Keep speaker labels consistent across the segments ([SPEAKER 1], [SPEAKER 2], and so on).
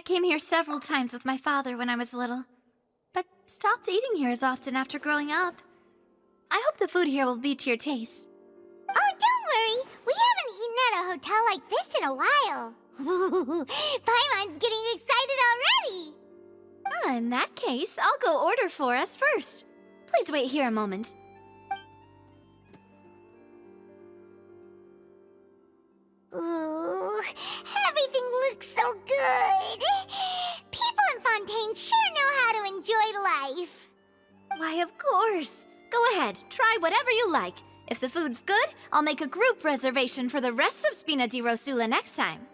[SPEAKER 1] came here several times with my father when I was little, but stopped eating here as often after growing up. I hope the food here will be to your taste.
[SPEAKER 2] Oh, don't worry. We haven't eaten at a hotel like this in a while. Paimon's getting excited already.
[SPEAKER 1] In that case, I'll go order for us first. Please wait here a moment.
[SPEAKER 2] Ooh, everything looks so good. People in Fontaine sure know how to enjoy life.
[SPEAKER 1] Why, of course. Go ahead, try whatever you like. If the food's good, I'll make a group reservation for the rest of Spina di Rosula next time.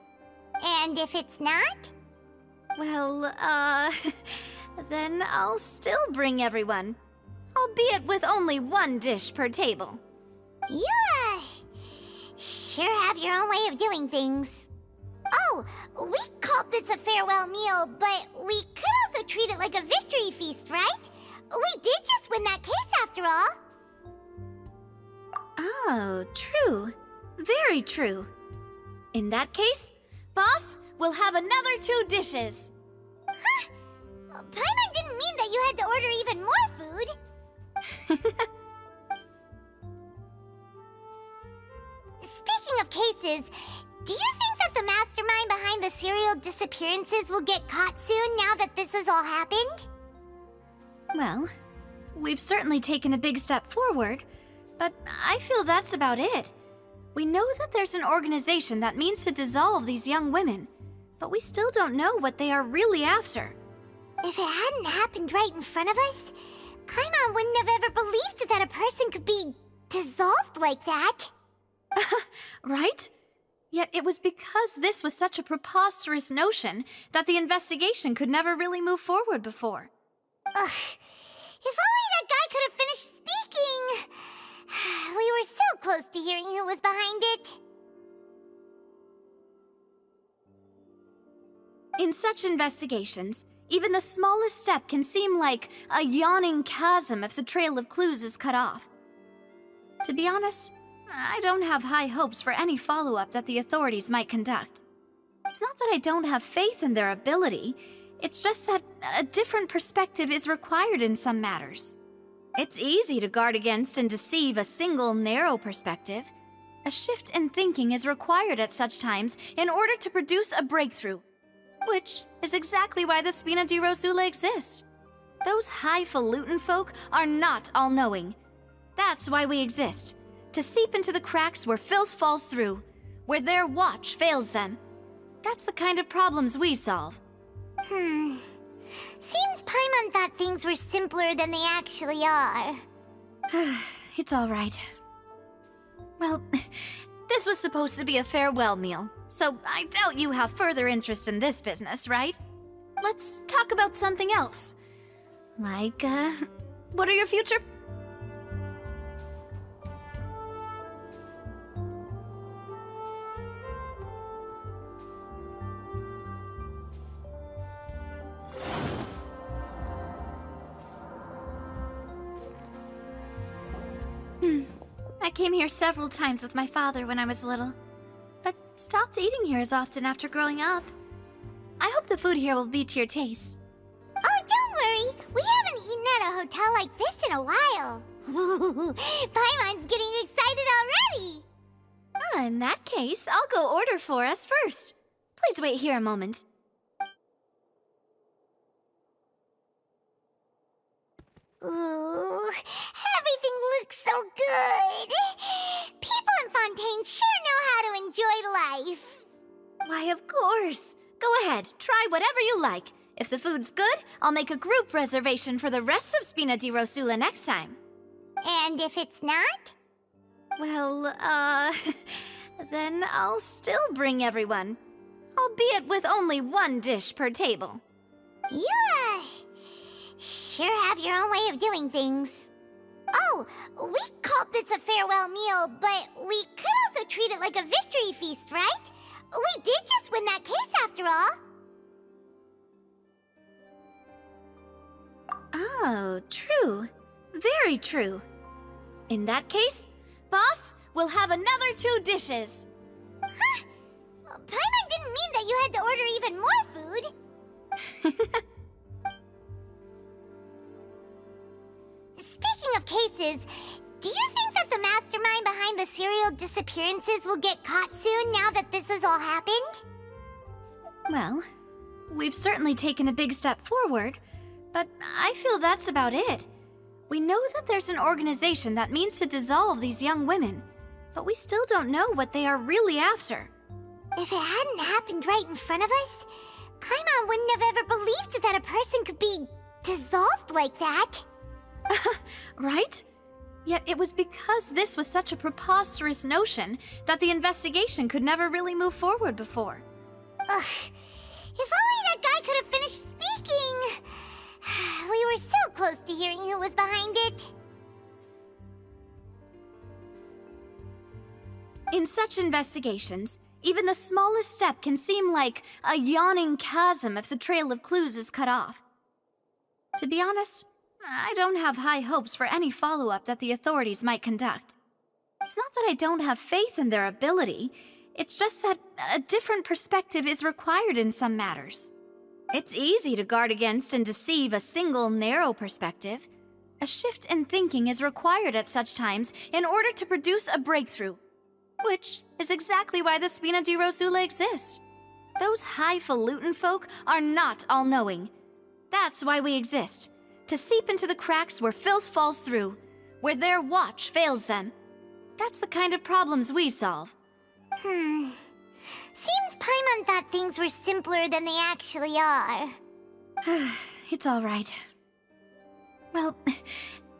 [SPEAKER 2] And if it's not?
[SPEAKER 1] Well, then I'll still bring everyone. Albeit with only one dish per table.
[SPEAKER 2] You, sure have your own way of doing things. Oh, we called this a farewell meal, but we could also treat it like a victory feast, right? We did just win that case after all.
[SPEAKER 1] Oh, true. Very true. In that case, boss, we'll have another 2 dishes.
[SPEAKER 2] Huh? Paimon didn't mean that you had to order even more food. Speaking of cases, do you think that the mastermind behind the serial disappearances will get caught soon now that this has all happened?
[SPEAKER 1] Well, we've certainly taken a big step forward, but I feel that's about it. We know that there's an organization that means to dissolve these young women, but we still don't know what they are really after.
[SPEAKER 2] If it hadn't happened right in front of us, Paimon wouldn't have ever believed that a person could be dissolved like that.
[SPEAKER 1] Right? Yet it was because this was such a preposterous notion that the investigation could never really move forward before.
[SPEAKER 2] Ugh. If only that guy could have finished speaking! We were so close to hearing who was behind it.
[SPEAKER 1] In such investigations, even the smallest step can seem like a yawning chasm if the trail of clues is cut off. To be honest, I don't have high hopes for any follow-up that the authorities might conduct. It's not that I don't have faith in their ability, it's just that a different perspective is required in some matters. It's easy to guard against and deceive a single narrow perspective. A shift in thinking is required at such times in order to produce a breakthrough, which is exactly why the Spina di Rosula exist. Those highfalutin folk are not all-knowing. That's why we exist, to seep into the cracks where filth falls through, where their watch fails them. That's the kind of problems we solve.
[SPEAKER 2] Seems Paimon thought things were simpler than they actually are.
[SPEAKER 1] It's all right. Well, this was supposed to be a farewell meal, so I doubt you have further interest in this business, right? Let's talk about something else. Like, what are your future... I came here several times with my father when I was little, but stopped eating here as often after growing up. I hope the food here will be to your taste.
[SPEAKER 2] Oh, don't worry. We haven't eaten at a hotel like this in a while. Paimon's getting excited already.
[SPEAKER 1] In that case, I'll go order for us first. Please wait here a moment.
[SPEAKER 2] Ooh, everything looks so good. People in Fontaine sure know how to enjoy life.
[SPEAKER 1] Why, of course. Go ahead, try whatever you like. If the food's good, I'll make a group reservation for the rest of Spina di Rosula next time.
[SPEAKER 2] And if it's not?
[SPEAKER 1] Well, then I'll still bring everyone. Albeit with only one dish per table.
[SPEAKER 2] You, sure have your own way of doing things. Oh, we called this a farewell meal, but we could also treat it like a victory feast, right? We did just win that case after all.
[SPEAKER 1] Oh, true. Very true. In that case, boss, we'll have another 2 dishes.
[SPEAKER 2] Huh? Paimon didn't mean that you had to order even more food. Speaking of cases, do you think that the mastermind behind the serial disappearances will get caught soon now that this has all happened?
[SPEAKER 1] Well, we've certainly taken a big step forward, but I feel that's about it. We know that there's an organization that means to dissolve these young women, but we still don't know what they are really after.
[SPEAKER 2] If it hadn't happened right in front of us, Paimon wouldn't have ever believed that a person could be dissolved like that.
[SPEAKER 1] Right? Yet it was because this was such a preposterous notion that the investigation could never really move forward before.
[SPEAKER 2] Ugh. If only that guy could have finished speaking! We were so close to hearing who was behind it.
[SPEAKER 1] In such investigations, even the smallest step can seem like a yawning chasm if the trail of clues is cut off. To be honest, I don't have high hopes for any follow-up that the authorities might conduct. It's not that I don't have faith in their ability, it's just that a different perspective is required in some matters. It's easy to guard against and deceive a single narrow perspective. A shift in thinking is required at such times in order to produce a breakthrough, which is exactly why the Spina di Rosula exists. Those highfalutin folk are not all-knowing. That's why we exist, to seep into the cracks where filth falls through, where their watch fails them. That's the kind of problems we solve.
[SPEAKER 2] Seems Paimon thought things were simpler than they actually are.
[SPEAKER 1] It's all right. Well,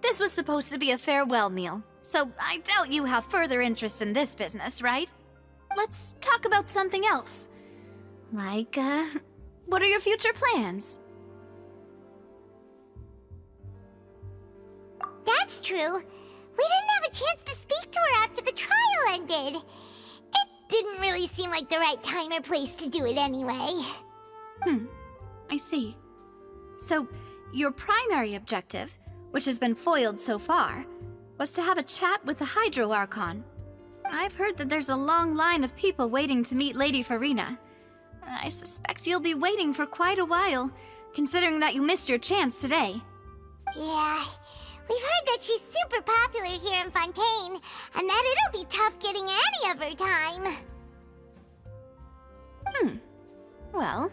[SPEAKER 1] this was supposed to be a farewell meal, so I doubt you have further interest in this business, right? Let's talk about something else. Like, what are your future plans?
[SPEAKER 2] That's true. We didn't have a chance to speak to her after the trial ended. It didn't really seem like the right time or place to do it anyway.
[SPEAKER 1] I see. So, your primary objective, which has been foiled so far, was to have a chat with the Hydro Archon. I've heard that there's a long line of people waiting to meet Lady Farina. I suspect you'll be waiting for quite a while, considering that you missed your chance today.
[SPEAKER 2] Yeah, we've heard that she's super popular here in Fontaine, and that it'll be tough getting any of her time.
[SPEAKER 1] Well,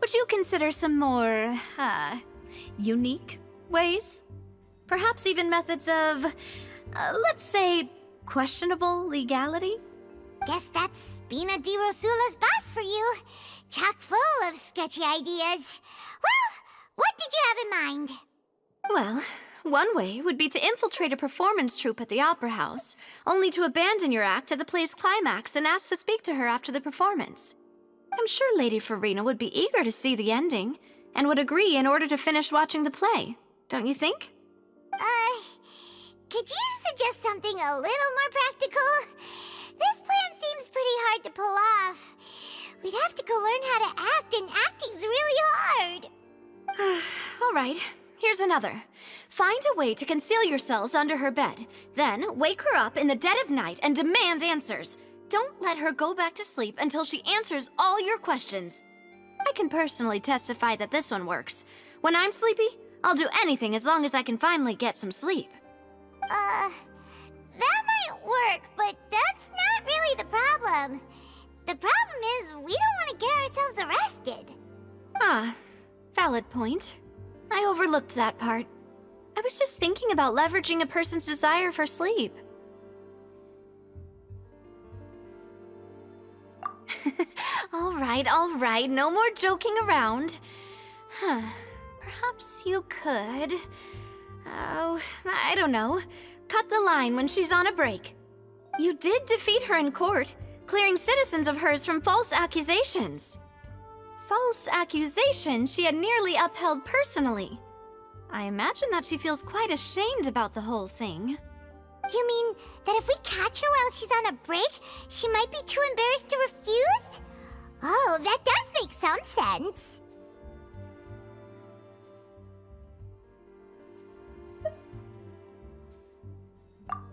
[SPEAKER 1] would you consider some more, unique ways? Perhaps even methods of, let's say, questionable legality?
[SPEAKER 2] Guess that's Spina di Rosula's boss for you. Chock full of sketchy ideas. Well, what did you have in mind?
[SPEAKER 1] Well, one way would be to infiltrate a performance troupe at the Opera House, only to abandon your act at the play's climax and ask to speak to her after the performance. I'm sure Lady Farina would be eager to see the ending, and would agree in order to finish watching the play, don't you think?
[SPEAKER 2] Could you suggest something a little more practical? This plan seems pretty hard to pull off. We'd have to go learn how to act, and acting's really hard.
[SPEAKER 1] All right, here's another. Find a way to conceal yourselves under her bed, then wake her up in the dead of night and demand answers. Don't let her go back to sleep until she answers all your questions. I can personally testify that this one works. When I'm sleepy, I'll do anything as long as I can finally get some sleep.
[SPEAKER 2] That might work, but that's not really the problem. The problem is we don't want to get ourselves arrested.
[SPEAKER 1] Ah, valid point. I overlooked that part. I was just thinking about leveraging a person's desire for sleep. All right, no more joking around. Perhaps you could... Oh, I don't know. Cut the line when she's on a break. You did defeat her in court, clearing citizens of hers from false accusations. False accusations she had nearly upheld personally. I imagine that she feels quite ashamed about the whole thing.
[SPEAKER 2] You mean that if we catch her while she's on a break, she might be too embarrassed to refuse? Oh, that does make some sense.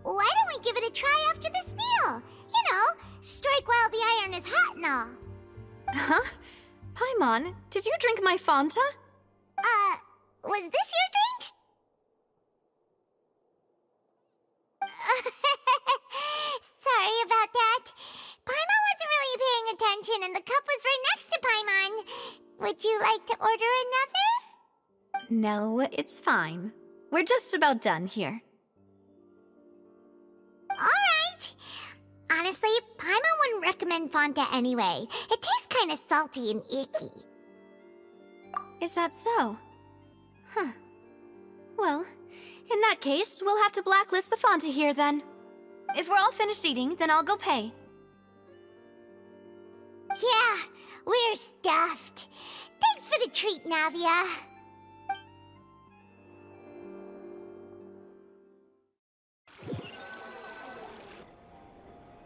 [SPEAKER 2] Why don't we give it a try after this meal? You know, strike while the iron is hot and all.
[SPEAKER 1] Huh? Paimon, did you drink my Fanta?
[SPEAKER 2] Was this your drink? Sorry about that. Paimon wasn't really paying attention and the cup was right next to Paimon. Would you like to order another?
[SPEAKER 1] No, it's fine. We're just about done here.
[SPEAKER 2] Alright. Honestly, Paimon wouldn't recommend Fanta anyway. It tastes kind of salty and icky.
[SPEAKER 1] Is that so? Huh. Well, in that case, we'll have to blacklist the Fanta here then. If we're all finished eating, then I'll go pay.
[SPEAKER 2] Yeah, we're stuffed. Thanks for the treat, Navia.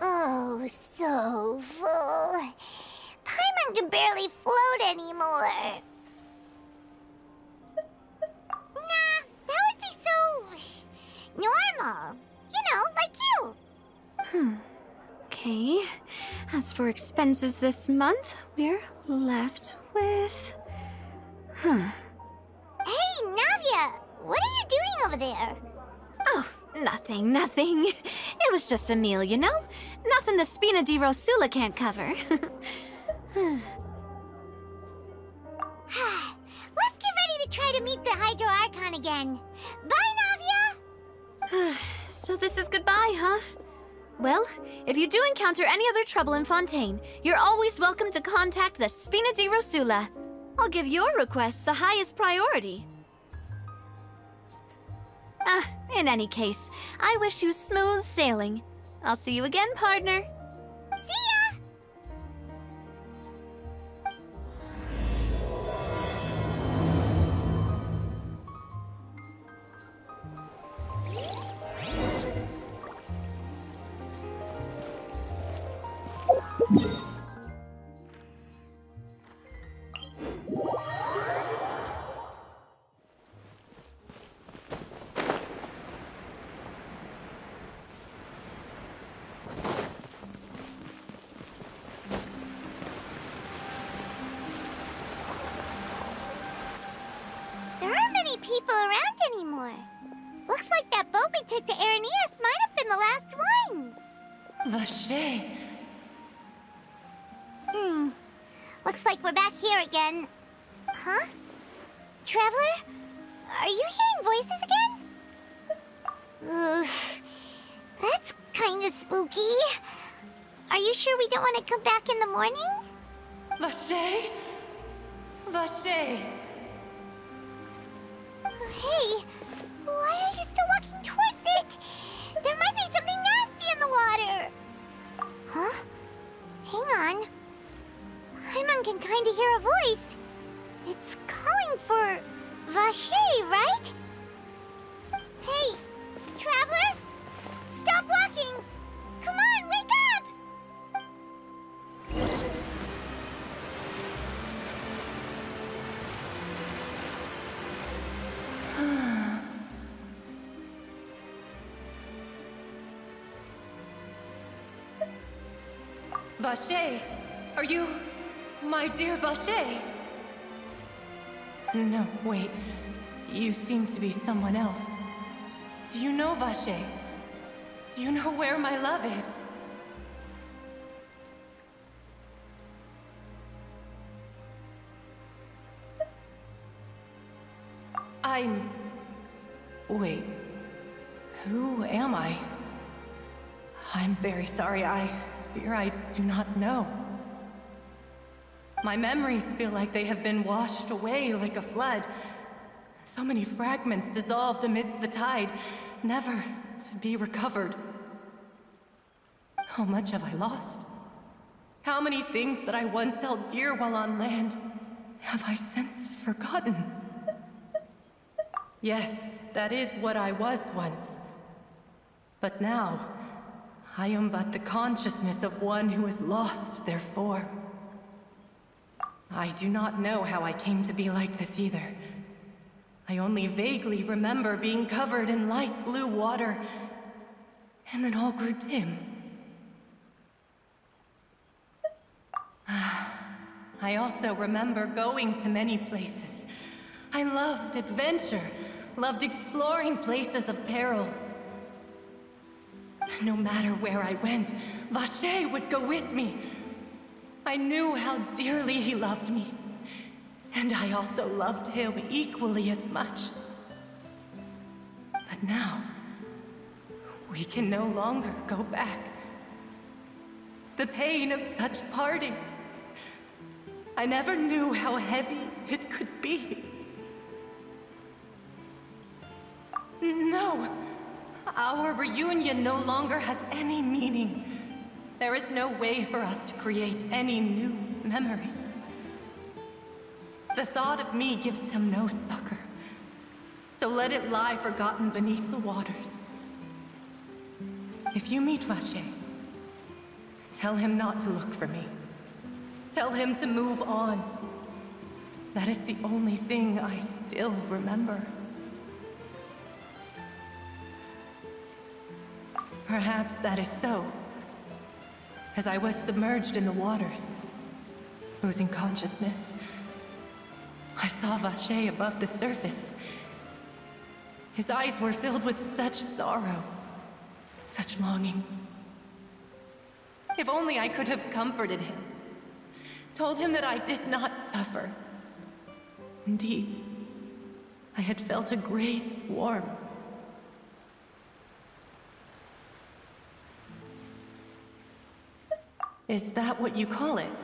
[SPEAKER 2] Oh, so full. Paimon can barely float anymore. Nah, that would be so normal. You know, like you.
[SPEAKER 1] Okay. As for expenses this month, we're left with...
[SPEAKER 2] Hey, Navia, what are you doing over there?
[SPEAKER 1] Oh, nothing. It was just a meal, you know? Nothing the Spina di Rosula can't cover.
[SPEAKER 2] Let's get ready to try to meet the Hydro Archon again. Bye, Navia!
[SPEAKER 1] So this is goodbye, huh? Well, if you do encounter any other trouble in Fontaine, you're always welcome to contact the Spina di Rosula. I'll give your requests the highest priority. In any case, I wish you smooth sailing. I'll see you again, partner.
[SPEAKER 2] See ya! People around anymore. Looks like that boat we took to Araneas might have been the last one.
[SPEAKER 3] Vache.
[SPEAKER 2] Looks like we're back here again. Huh? Traveler? Are you hearing voices again? Ugh. That's kinda spooky. Are you sure we don't want to come back in the morning?
[SPEAKER 3] Vache? Vache.
[SPEAKER 2] Hey, why are you still walking towards it? There might be something nasty in the water. Huh? Hang on. Paimon can kinda hear a voice. It's calling for Vache, right? Hey, Traveler? Stop walking! Come on, wake up!
[SPEAKER 3] Vache, are you... my dear Vache? No, wait. You seem to be someone else. Do you know Vache? Do you know where my love is? Wait. Who am I? I'm very sorry. I fear I do not know. My memories feel like they have been washed away like a flood. So many fragments dissolved amidst the tide, never to be recovered. How much have I lost? How many things that I once held dear while on land have I since forgotten? Yes, that is what I was once. But now, I am but the consciousness of one who has lost their form. I do not know how I came to be like this either. I only vaguely remember being covered in light blue water, and then all grew dim. I also remember going to many places. I loved adventure, loved exploring places of peril. No matter where I went, Vacher would go with me. I knew how dearly he loved me, and I also loved him equally as much. But now, we can no longer go back. The pain of such parting, I never knew how heavy it could be. No, our reunion no longer has any meaning. There is no way for us to create any new memories. The thought of me gives him no succor, so let it lie forgotten beneath the waters. If you meet Vacher, tell him not to look for me. Tell him to move on. That is the only thing I still remember. Perhaps that is so. As I was submerged in the waters, losing consciousness, I saw Vacher above the surface. His eyes were filled with such sorrow, such longing. If only I could have comforted him, told him that I did not suffer. Indeed, I had felt a great warmth. Is that what you call it?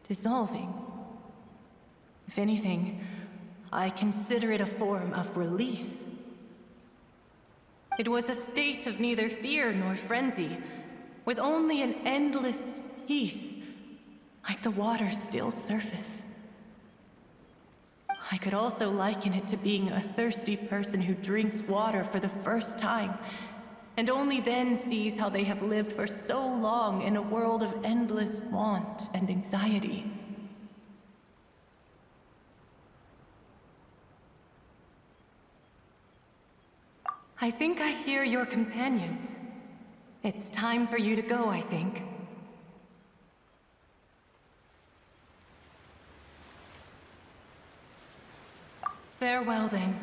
[SPEAKER 3] Dissolving? If anything, I consider it a form of release. It was a state of neither fear nor frenzy, with only an endless peace, like the water's still surface. I could also liken it to being a thirsty person who drinks water for the first time, and only then sees how they have lived for so long in a world of endless want and anxiety. I think I hear your companion. It's time for you to go, I think. Farewell, then.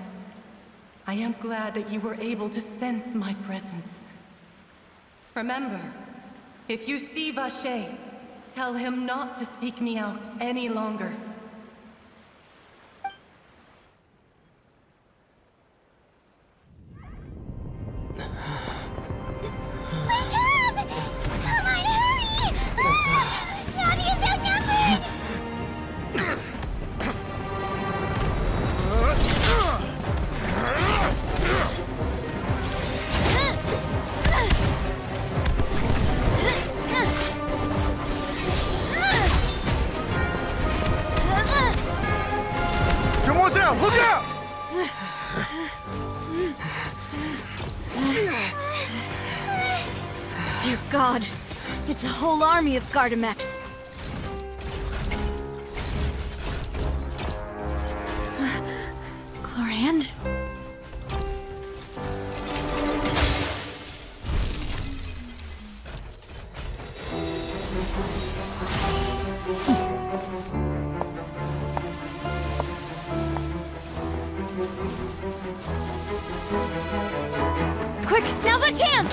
[SPEAKER 3] I am glad that you were able to sense my presence. Remember, if you see Vacher, tell him not to seek me out any longer.
[SPEAKER 1] Dear God, it's a whole army of Gardamex. Chlorand?
[SPEAKER 4] Quick, now's our chance!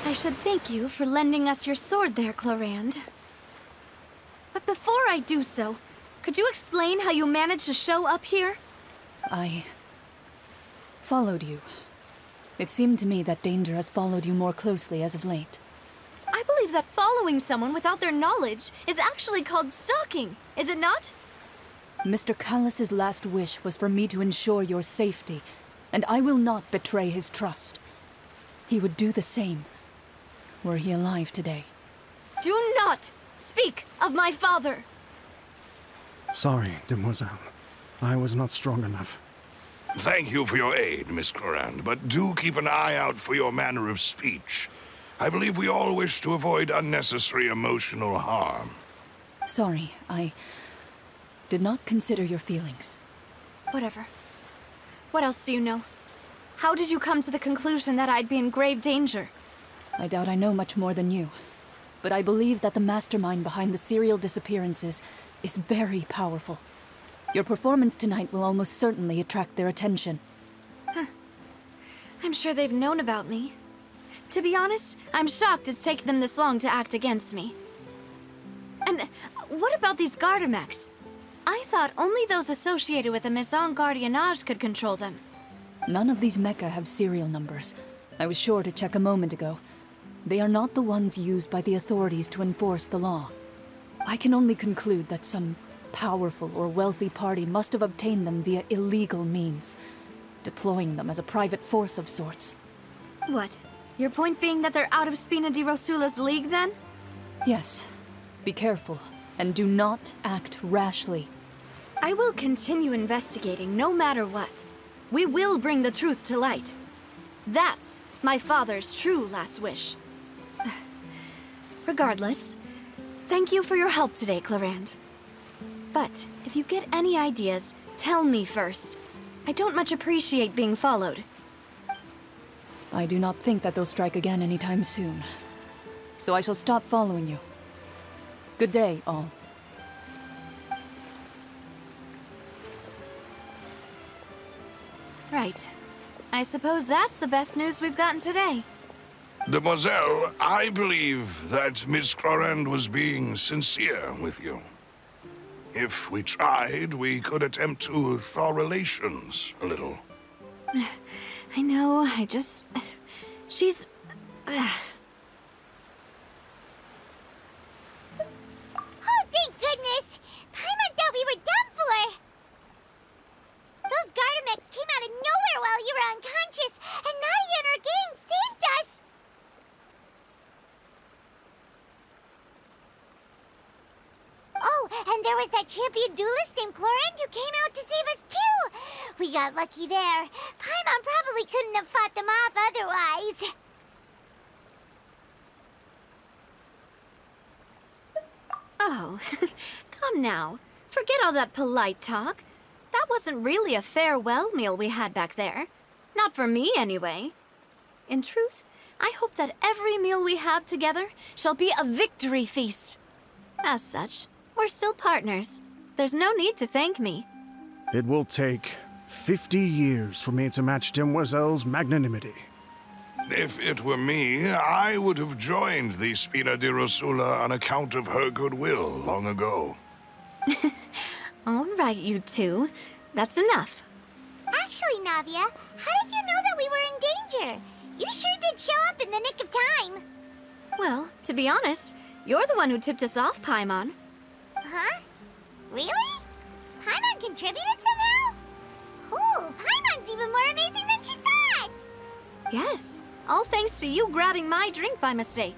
[SPEAKER 1] I should thank you for lending us your sword there, Chlorand. But before I do so, could you explain how you managed to show up here?
[SPEAKER 4] I followed you. It seemed to me that danger has followed you more closely as of late. I believe that following someone without their knowledge is actually called stalking, is it not?
[SPEAKER 5] Mr. Callus's last wish was for me to ensure your safety, and I will not betray his trust. He would do the same, were he alive today.
[SPEAKER 4] Do not speak of my father!
[SPEAKER 6] Sorry, demoiselle. I was not strong enough.
[SPEAKER 7] Thank you for your aid, Miss Clarand, but do keep an eye out for your manner of speech. I believe we all wish to avoid unnecessary emotional harm.
[SPEAKER 5] Sorry, I did not consider your feelings.
[SPEAKER 4] Whatever. What else do you know? How did you come to the conclusion that I'd be in grave danger?
[SPEAKER 5] I doubt I know much more than you, but I believe that the mastermind behind the serial disappearances is very powerful. Your performance tonight will almost certainly attract their attention.
[SPEAKER 4] I'm sure they've known about me. To be honest, I'm shocked it's taken them this long to act against me. And what about these Gardamex? I thought only those associated with the Maison Gardiennage could control them.
[SPEAKER 5] None of these mecha have serial numbers. I was sure to check a moment ago. They are not the ones used by the authorities to enforce the law. I can only conclude that some powerful or wealthy party must have obtained them via illegal means, deploying them as a private force of sorts.
[SPEAKER 4] What? Your point being that they're out of Spina di Rosula's league, then?
[SPEAKER 5] Yes. Be careful, and do not act rashly.
[SPEAKER 4] I will continue investigating no matter what. We will bring the truth to light. That's my father's true last wish. Regardless, thank you for your help today, Clarand. But if you get any ideas, tell me first. I don't much appreciate being followed.
[SPEAKER 5] I do not think that they'll strike again anytime soon. So I shall stop following you. Good day, all.
[SPEAKER 4] Right. I suppose that's the best news we've gotten today.
[SPEAKER 7] Demoiselle, I believe that Miss Clarand was being sincere with you. If we tried, we could attempt to thaw relations a little.
[SPEAKER 4] I know, she's...
[SPEAKER 2] Oh, thank goodness! Paimon thought we were done for! Those Gardamex came out of nowhere while you were unconscious, and Nadia and her gang saved us! Oh, and there was that champion duelist named Clarand who came out to save us too! We got lucky there. Paimon probably couldn't have fought them off otherwise.
[SPEAKER 4] Oh, come now. Forget all that polite talk. That wasn't really a farewell meal we had back there. Not for me, anyway. In truth, I hope that every meal we have together shall be a victory feast. As such, we're still partners. There's no need to thank me.
[SPEAKER 6] It will take 50 years for me to match Demoiselle's magnanimity.
[SPEAKER 7] If it were me, I would have joined the Spina di Rosula on account of her goodwill long ago.
[SPEAKER 4] All right, you two. That's enough.
[SPEAKER 2] Actually, Navia, how did you know that we were in danger? You sure did show up in the nick of time.
[SPEAKER 4] Well, to be honest, you're the one who tipped us off, Paimon.
[SPEAKER 2] Huh? Really? Paimon contributed somehow? Ooh, Paimon's even more amazing than she thought!
[SPEAKER 4] Yes, all thanks to you grabbing my drink by mistake.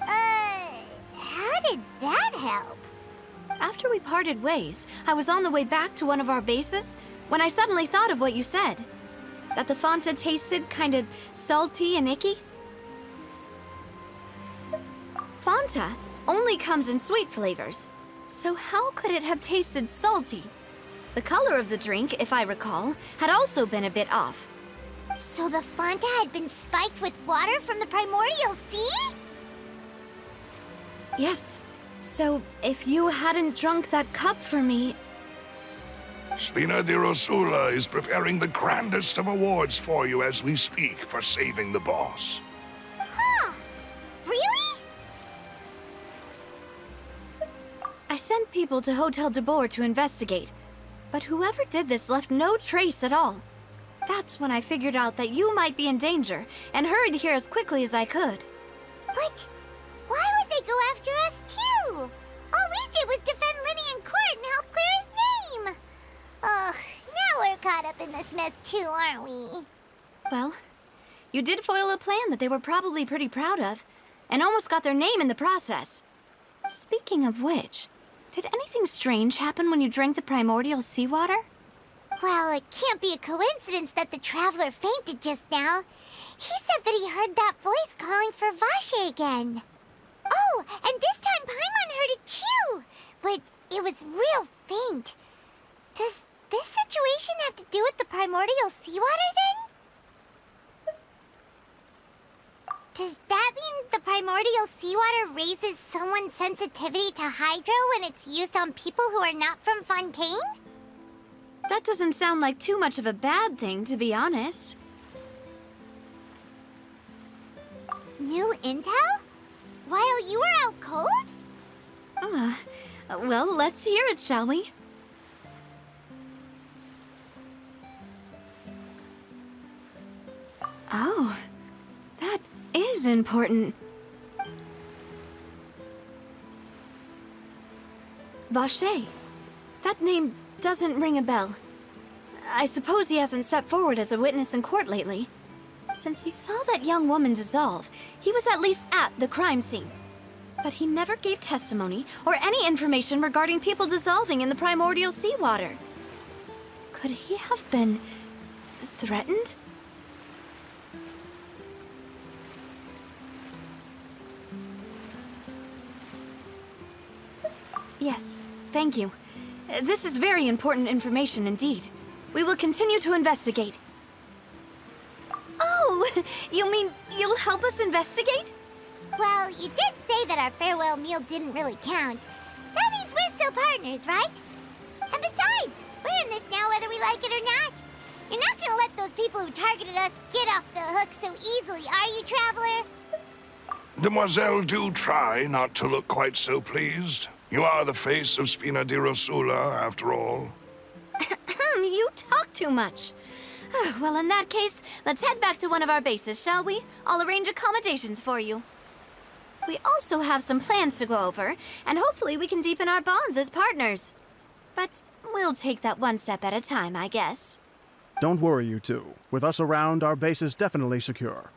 [SPEAKER 2] How did that help?
[SPEAKER 4] After we parted ways, I was on the way back to one of our bases when I suddenly thought of what you said. That the Fanta tasted kind of salty and icky. Fanta only comes in sweet flavors, so how could it have tasted salty? The color of the drink, if I recall, had also been a bit off.
[SPEAKER 2] So the Fanta had been spiked with water from the primordial sea?
[SPEAKER 4] Yes. So, if you hadn't drunk that cup for me...
[SPEAKER 7] Spina di Rosula is preparing the grandest of awards for you as we speak for saving the boss.
[SPEAKER 2] Huh? Really?
[SPEAKER 4] I sent people to Hotel de Boer to investigate, but whoever did this left no trace at all. That's when I figured out that you might be in danger and hurried here as quickly as I could.
[SPEAKER 2] But Why would they go after us, too? All we did was defend Linny in court and help clear his name. Ugh, now we're caught up in this mess, too, aren't we?
[SPEAKER 4] Well, you did foil a plan that they were probably pretty proud of, and almost got their name in the process. Speaking of which, did anything strange happen when you drank the primordial seawater?
[SPEAKER 2] Well, it can't be a coincidence that the traveler fainted just now. He said that he heard that voice calling for Vache again. Oh, and this time Paimon heard it too, but it was real faint. Does this situation have to do with the primordial seawater then? Does that mean the primordial seawater raises someone's sensitivity to hydro when it's used on people who are not from Fontaine?
[SPEAKER 4] That doesn't sound like too much of a bad thing, to be honest.
[SPEAKER 2] New intel? While you were out cold?
[SPEAKER 4] Well, let's hear it, shall we? Oh, that is important. Vache. That name doesn't ring a bell. I suppose he hasn't stepped forward as a witness in court lately. Since he saw that young woman dissolve, he was at least at the crime scene. But he never gave testimony or any information regarding people dissolving in the primordial seawater. Could he have been threatened? Yes, thank you. This is very important information indeed. We will continue to investigate. Oh, you mean you'll help us investigate?
[SPEAKER 2] Well, you did say that our farewell meal didn't really count. That means we're still partners, right? And besides, we're in this now whether we like it or not. You're not gonna let those people who targeted us get off the hook so easily, are you, Traveler?
[SPEAKER 7] Demoiselle, do try not to look quite so pleased. You are the face of Spina di Rosula, after all.
[SPEAKER 4] You talk too much. Well, in that case, let's head back to one of our bases, shall we? I'll arrange accommodations for you. We also have some plans to go over, and hopefully we can deepen our bonds as partners. But we'll take that one step at a time, I guess.
[SPEAKER 6] Don't worry, you two. With us around, our base is definitely secure.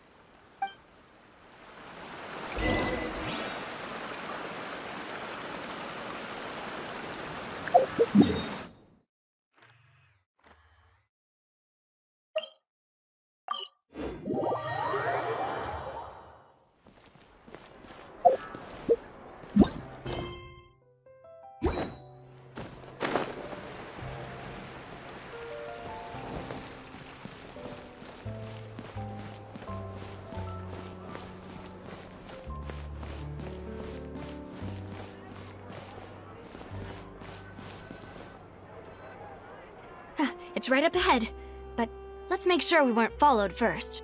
[SPEAKER 4] It's right up ahead, but let's make sure we weren't followed first.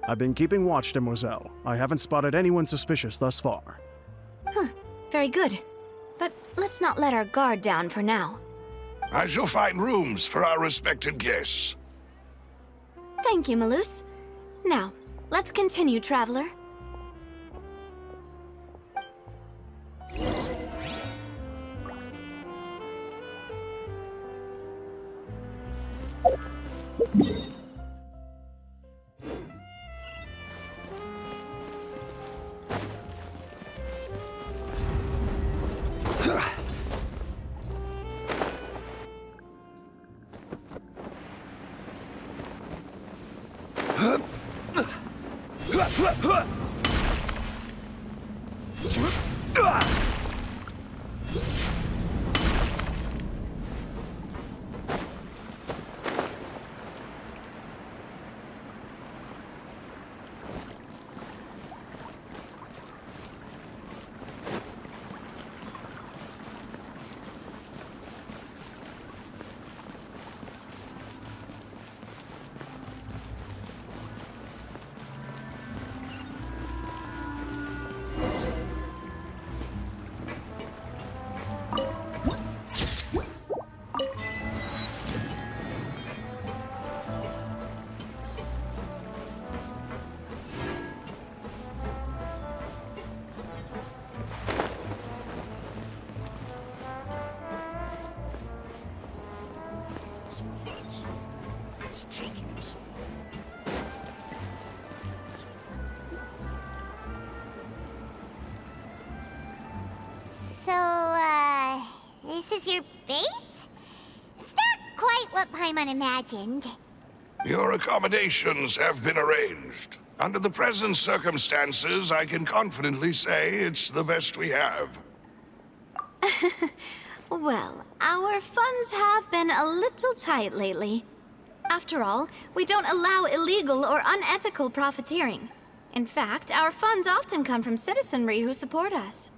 [SPEAKER 6] I've been keeping watch, Demoiselle. I haven't spotted anyone suspicious thus far.
[SPEAKER 4] Very good. But let's not let our guard down for now.
[SPEAKER 7] I shall find rooms for our respected guests.
[SPEAKER 4] Thank you, Malus. Now, let's continue, Traveler.
[SPEAKER 2] So, this is your base? It's not quite what Paimon imagined.
[SPEAKER 7] Your accommodations have been arranged. Under the present circumstances, I can confidently say it's the best we have.
[SPEAKER 4] Well, our funds have been a little tight lately. After all, we don't allow illegal or unethical profiteering. In fact, our funds often come from citizenry who support us.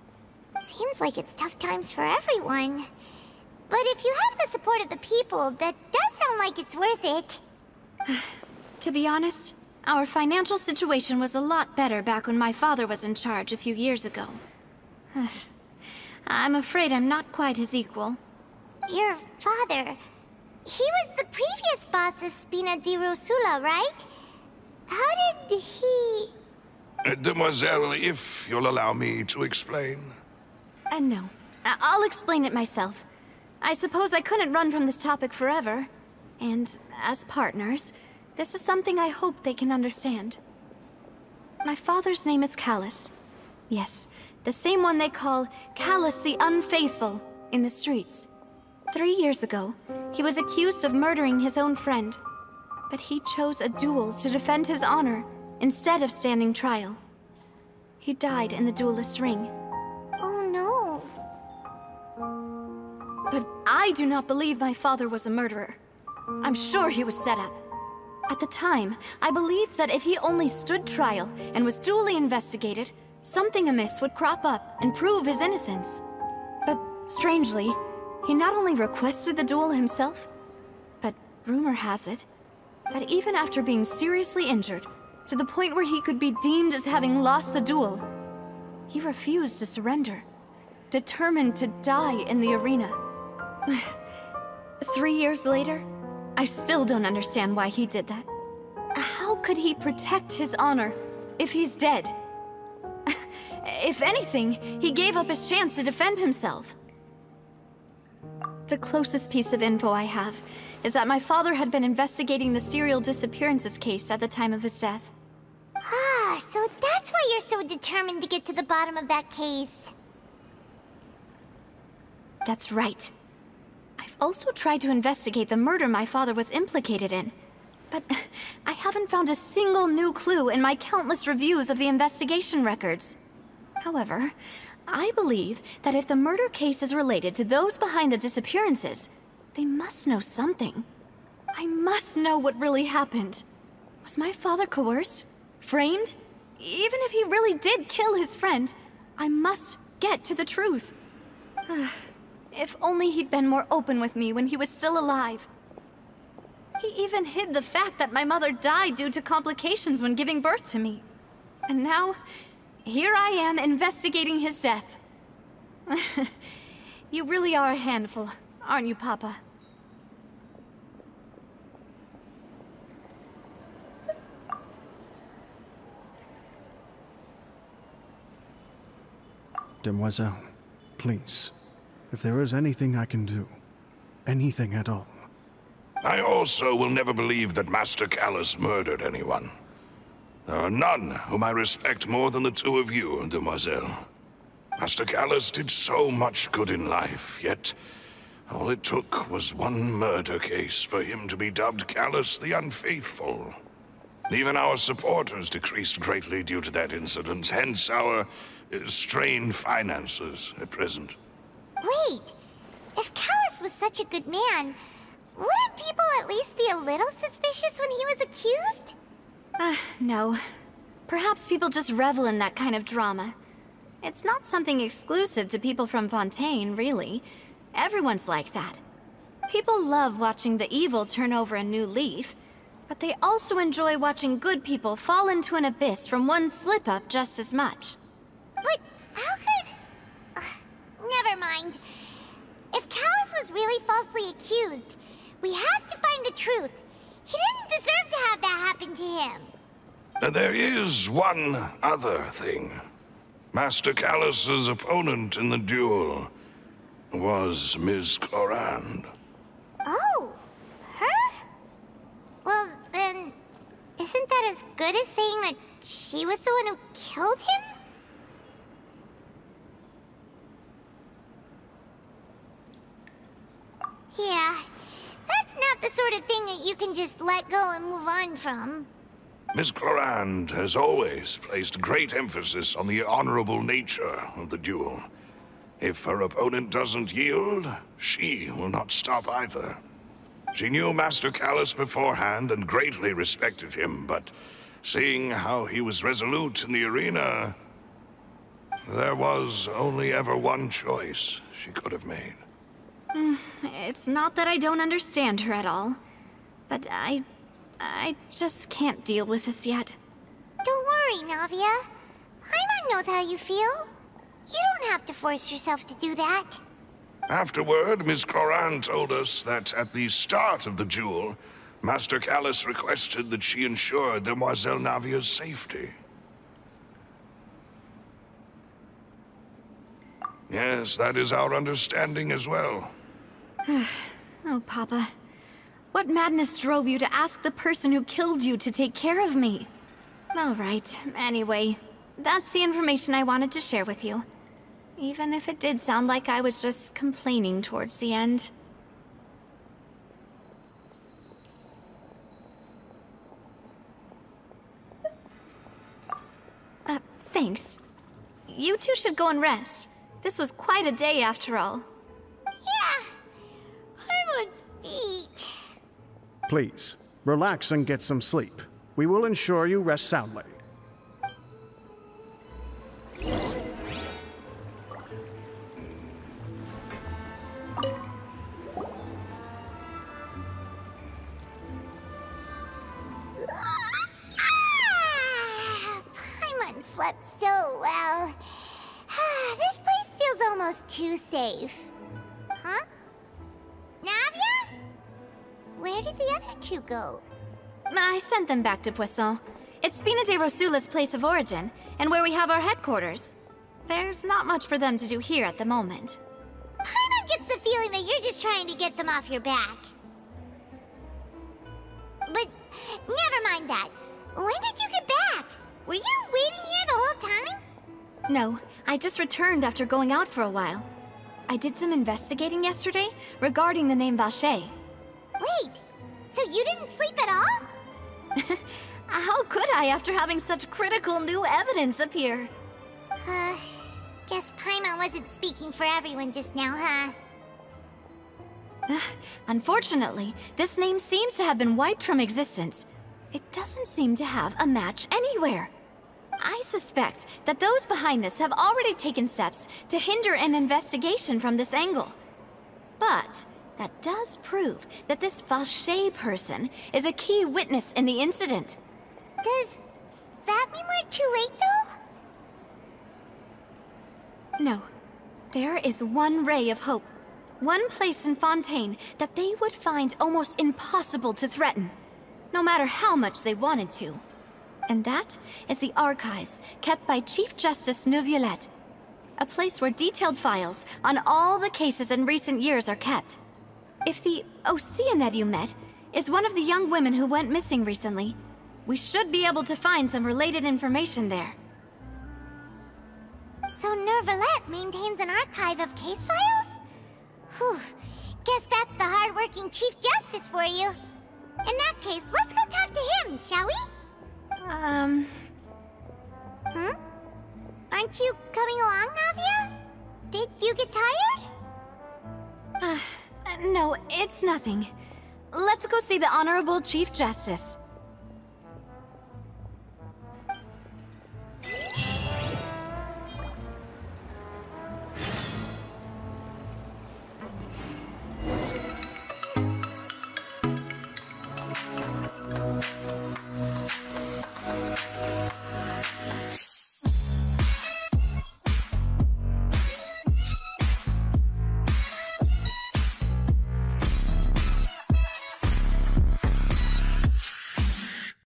[SPEAKER 2] Seems like it's tough times for everyone. But if you have the support of the people, that does sound like it's worth it.
[SPEAKER 4] To be honest, our financial situation was a lot better back when my father was in charge a few years ago. I'm afraid I'm not quite his equal.
[SPEAKER 2] Your father... he was the previous boss of Spina di Rosula, right? How did he...
[SPEAKER 7] Demoiselle, if you'll allow me to explain.
[SPEAKER 4] No. I'll explain it myself. I suppose I couldn't run from this topic forever. And as partners, this is something I hope they can understand. My father's name is Callus. Yes, the same one they call Callus the Unfaithful in the streets. 3 years ago, he was accused of murdering his own friend. But he chose a duel to defend his honor instead of standing trial. He died in the duelist's ring.
[SPEAKER 2] Oh no.
[SPEAKER 4] But I do not believe my father was a murderer. I'm sure he was set up. At the time, I believed that if he only stood trial and was duly investigated, something amiss would crop up and prove his innocence. But strangely, he not only requested the duel himself, but rumor has it that even after being seriously injured, to the point where he could be deemed as having lost the duel, he refused to surrender, determined to die in the arena. 3 years later, I still don't understand why he did that. How could he protect his honor if he's dead? If anything, he gave up his chance to defend himself. The closest piece of info I have is that my father had been investigating the serial disappearances case at the time of his death.
[SPEAKER 2] Ah, so that's why you're so determined to get to the bottom of that case.
[SPEAKER 4] That's right. I've also tried to investigate the murder my father was implicated in, but I haven't found a single new clue in my countless reviews of the investigation records. However, I believe that if the murder case is related to those behind the disappearances, they must know something. I must know what really happened. Was my father coerced? Framed? Even if he really did kill his friend, I must get to the truth. If only he'd been more open with me when he was still alive. He even hid the fact that my mother died due to complications when giving birth to me. And now, here I am investigating his death. You really are a handful, aren't you, Papa?
[SPEAKER 6] Demoiselle, please. If there is anything I can do, anything at all.
[SPEAKER 7] I also will never believe that Master Callus murdered anyone. There are none whom I respect more than the two of you, Demoiselle. Master Callus did so much good in life, yet all it took was one murder case for him to be dubbed Callus the Unfaithful. Even our supporters decreased greatly due to that incident, hence our strained finances at present.
[SPEAKER 2] Wait, if Callus was such a good man, wouldn't people at least be a little suspicious when he was accused?
[SPEAKER 4] No. Perhaps people just revel in that kind of drama. It's not something exclusive to people from Fontaine, really. Everyone's like that. People love watching the evil turn over a new leaf, but they also enjoy watching good people fall into an abyss from one slip-up just as much.
[SPEAKER 2] But how could... never mind. If Callus was really falsely accused, we have to find the truth. He didn't deserve to have that happen to him.
[SPEAKER 7] There is one other thing. Master Callus's opponent in the duel was Miss Clorand.
[SPEAKER 2] Oh, her? Well, Isn't that as good as saying that she was the one who killed him? Yeah, that's not the sort of thing that you can just let go and move on from.
[SPEAKER 7] Miss Clorand has always placed great emphasis on the honorable nature of the duel. If her opponent doesn't yield, she will not stop either. She knew Master Callus beforehand and greatly respected him, but seeing how he was resolute in the arena, there was only ever one choice she could have made.
[SPEAKER 4] It's not that I don't understand her at all, but I just can't deal with this yet.
[SPEAKER 2] Don't worry, Navia. Paimon knows how you feel. You don't have to force yourself to do that.
[SPEAKER 7] Afterward, Miss Clorand told us that at the start of the duel, Master Callus requested that she ensure Demoiselle Navia's safety. Yes, that is our understanding as well.
[SPEAKER 4] Oh, Papa. What madness drove you to ask the person who killed you to take care of me? All right, anyway, that's the information I wanted to share with you. Even if it did sound like I was just complaining towards the end. Thanks. You two should go and rest. This was quite a day after all.
[SPEAKER 2] Yeah, Paimon's beat.
[SPEAKER 6] Please, relax and get some sleep. We will ensure you rest soundly.
[SPEAKER 2] Paimon slept so well. This place feels almost too safe. Huh? Navia? Where did the other two go?
[SPEAKER 4] I sent them back to Poisson. It's Spina de Rosula's place of origin, and where we have our headquarters. There's not much for them to do here at the moment.
[SPEAKER 2] Paimon gets the feeling that you're just trying to get them off your back. But never mind that. When did you get back? Were you waiting here the whole time?
[SPEAKER 4] No, I just returned after going out for a while. I did some investigating yesterday regarding the name Vacher.
[SPEAKER 2] Wait, so you didn't sleep at all?
[SPEAKER 4] How could I after having such critical new evidence appear?
[SPEAKER 2] Guess Paimon wasn't speaking for everyone just now, huh?
[SPEAKER 4] Unfortunately, this name seems to have been wiped from existence. It doesn't seem to have a match anywhere. I suspect that those behind this have already taken steps to hinder an investigation from this angle. But that does prove that this Vacher person is a key witness in the incident.
[SPEAKER 2] Does that mean we're too late, though?
[SPEAKER 4] No. There is one ray of hope. One place in Fontaine that they would find almost impossible to threaten, no matter how much they wanted to. And that is the archives kept by Chief Justice Neuvillette. A place where detailed files on all the cases in recent years are kept. If the Oceanette you met is one of the young women who went missing recently, we should be able to find some related information there.
[SPEAKER 2] So Neuvillette maintains an archive of case files? Whew. Guess that's the hard-working Chief Justice for you. In that case, let's go talk to him, shall we? Aren't you coming along, Navia? Did you get tired?
[SPEAKER 4] No, it's nothing. Let's go see the Honorable Chief Justice.